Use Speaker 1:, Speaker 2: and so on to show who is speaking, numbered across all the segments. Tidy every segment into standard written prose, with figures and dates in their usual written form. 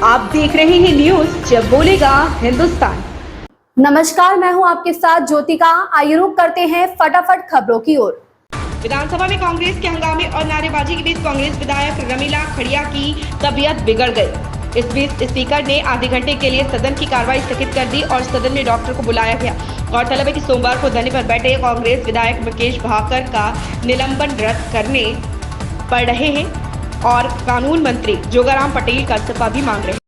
Speaker 1: आप देख रहे हैं न्यूज जब बोलेगा हिंदुस्तान।
Speaker 2: नमस्कार, मैं हूं आपके साथ ज्योतिका। आइए रुक करते हैं फटाफट खबरों की ओर।
Speaker 1: विधानसभा में कांग्रेस के हंगामे और नारेबाजी के बीच कांग्रेस विधायक रमीला खड़िया की तबीयत बिगड़ गई। इस बीच स्पीकर ने आधे घंटे के लिए सदन की कार्रवाई स्थगित कर दी और सदन में डॉक्टर को बुलाया गया। गौरतलब है कि सोमवार को धरने पर बैठे कांग्रेस विधायक मुकेश भाकर का निलंबन रद्द करने पड़ रहे हैं और कानून मंत्री जोगाराम पटेल का इस्तीफा भी मांग रहे हैं।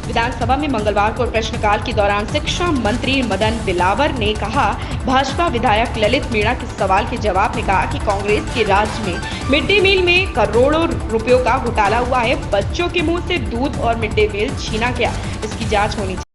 Speaker 1: विधानसभा में मंगलवार को प्रश्नकाल के दौरान शिक्षा मंत्री मदन दिलावर ने कहा, भाजपा विधायक ललित मीणा के सवाल के जवाब में कहा कि कांग्रेस के राज में मिड डे मील में करोड़ों रुपयों का घोटाला हुआ है। बच्चों के मुंह से दूध और मिड डे मील छीना गया, इसकी जांच होनी चाहिए।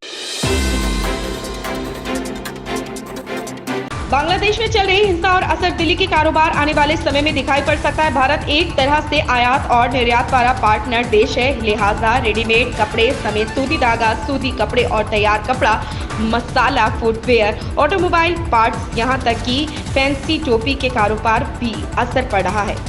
Speaker 1: बांग्लादेश में चल रही हिंसा और असर दिल्ली के कारोबार आने वाले समय में दिखाई पड़ सकता है। भारत एक तरह से आयात और निर्यात वाला पार्टनर देश है, लिहाजा रेडीमेड कपड़े समेत सूती धागा, सूती कपड़े और तैयार कपड़ा, मसाला, फुटवेयर, ऑटोमोबाइल पार्ट्स, यहां तक कि फैंसी टोपी के कारोबार भी असर पड़ रहा है।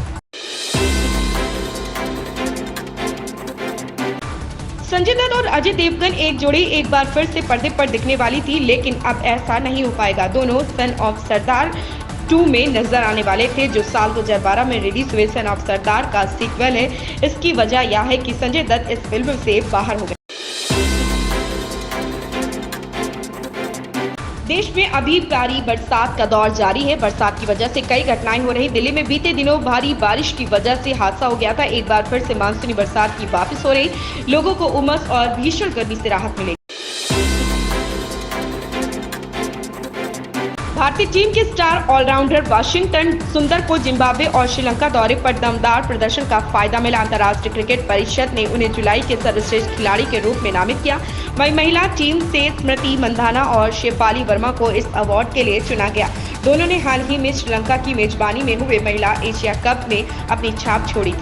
Speaker 1: संजय दत्त और अजय देवगन एक जोड़ी एक बार फिर से पर्दे पर दिखने वाली थी, लेकिन अब ऐसा नहीं हो पाएगा। दोनों सन ऑफ सरदार 2 में नजर आने वाले थे, जो साल 2012 में रिलीज हुए सन ऑफ सरदार का सीक्वल है। इसकी वजह यह है कि संजय दत्त इस फिल्म से बाहर हो गए। देश में अभी भारी बरसात का दौर जारी है। बरसात की वजह से कई घटनाएं हो रही। दिल्ली में बीते दिनों भारी बारिश की वजह से हादसा हो गया था। एक बार फिर से मानसूनी बरसात की वापस हो रही, लोगों को उमस और भीषण गर्मी से राहत मिलेगी। भारतीय टीम के स्टार ऑलराउंडर वाशिंगटन सुंदर को जिम्बाब्वे और श्रीलंका दौरे पर दमदार प्रदर्शन का फायदा मिला। अंतर्राष्ट्रीय क्रिकेट परिषद ने उन्हें जुलाई के सर्वश्रेष्ठ खिलाड़ी के रूप में नामित किया। वहीं महिला टीम से स्मृति मंधाना और शेफाली वर्मा को इस अवार्ड के लिए चुना गया। दोनों ने हाल ही में श्रीलंका की मेजबानी में हुए महिला एशिया कप में अपनी छाप छोड़ी।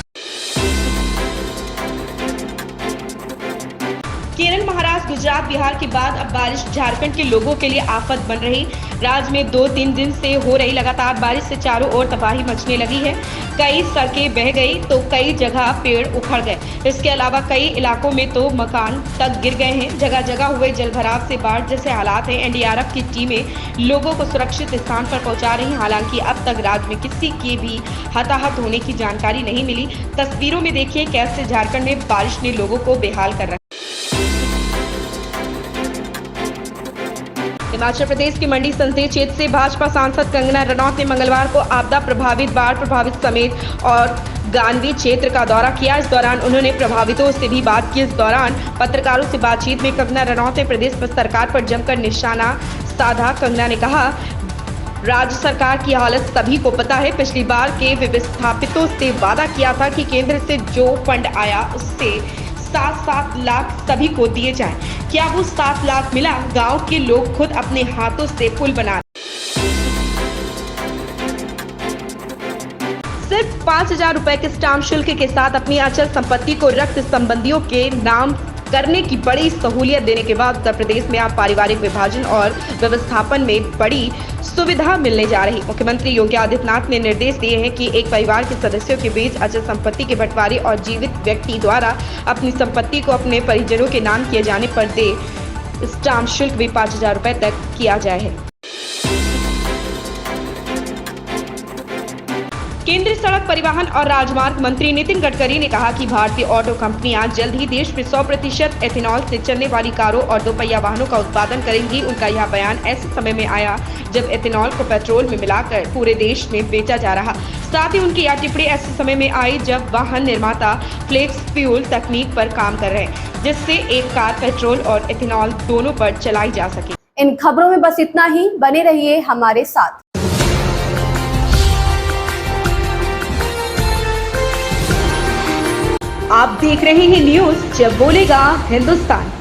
Speaker 1: केरल, महाराष्ट्र, गुजरात, बिहार के बाद अब बारिश झारखंड के लोगों के लिए आफत बन रही। राज्य में 2-3 दिन से हो रही लगातार बारिश से चारों ओर तबाही मचने लगी है। कई सड़कें बह गई तो कई जगह पेड़ उखड़ गए। इसके अलावा कई इलाकों में तो मकान तक गिर गए हैं। जगह जगह हुए जलभराव से बाढ़ जैसे हालात हैं। एनडीआरएफ की टीमें लोगों को सुरक्षित स्थान पर पहुंचा रही। हालांकि अब तक राज्य में किसी के भी हताहत होने की जानकारी नहीं मिली। तस्वीरों में देखिए कैसे झारखंड में बारिश ने लोगों को बेहाल कर रखा। हिमाचल प्रदेश के मंडी संसदीय क्षेत्र से भाजपा सांसद कंगना रनौत ने मंगलवार को आपदा प्रभावित, बाढ़ प्रभावित समेत और गानवी क्षेत्र का दौरा किया। इस दौरान उन्होंने प्रभावितों से भी बात की। इस दौरान पत्रकारों से बातचीत में कंगना रनौत ने प्रदेश सरकार पर जमकर निशाना साधा। कंगना ने कहा, राज्य सरकार की हालत सभी को पता है। पिछली बार के विस्थापितों से वादा किया था कि केंद्र से जो फंड आया उससे 7-7 लाख सभी को दिए जाएं। क्या वो 7 लाख मिला? गांव के लोग खुद अपने हाथों से पुल बना सिर्फ 5,000 रुपए के स्टाम्प शुल्क के साथ अपनी अचल संपत्ति को रक्त संबंधियों के नाम करने की बड़ी सहूलियत देने के बाद उत्तर प्रदेश में अब पारिवारिक विभाजन और व्यवस्थापन में बड़ी सुविधा मिलने जा रही। मुख्यमंत्री योगी आदित्यनाथ ने निर्देश दिए हैं कि एक परिवार के सदस्यों के बीच अचल संपत्ति के बंटवारे और जीवित व्यक्ति द्वारा अपनी संपत्ति को अपने परिजनों के नाम किए जाने पर दे स्टाम्प शुल्क भी 5,000 रुपए तक किया जाए है। केंद्रीय सड़क परिवहन और राजमार्ग मंत्री नितिन गडकरी ने कहा कि भारतीय ऑटो कंपनियां जल्द ही देश में 100% एथेनॉल से चलने वाली कारों और दोपहिया वाहनों का उत्पादन करेंगी। उनका यह बयान ऐसे समय में आया जब एथेनॉल को पेट्रोल में मिलाकर पूरे देश में बेचा जा रहा। साथ ही उनकी यह टिप्पणी ऐसे समय में आई जब वाहन निर्माता फ्लेक्स फ्यूल तकनीक पर काम कर रहे हैं, जिससे एक कार पेट्रोल और एथेनॉल दोनों पर चलाई जा सके।
Speaker 2: इन खबरों में बस इतना ही। बने रहिए हमारे साथ।
Speaker 1: आप देख रहे हैं न्यूज जब बोलेगा हिंदुस्तान।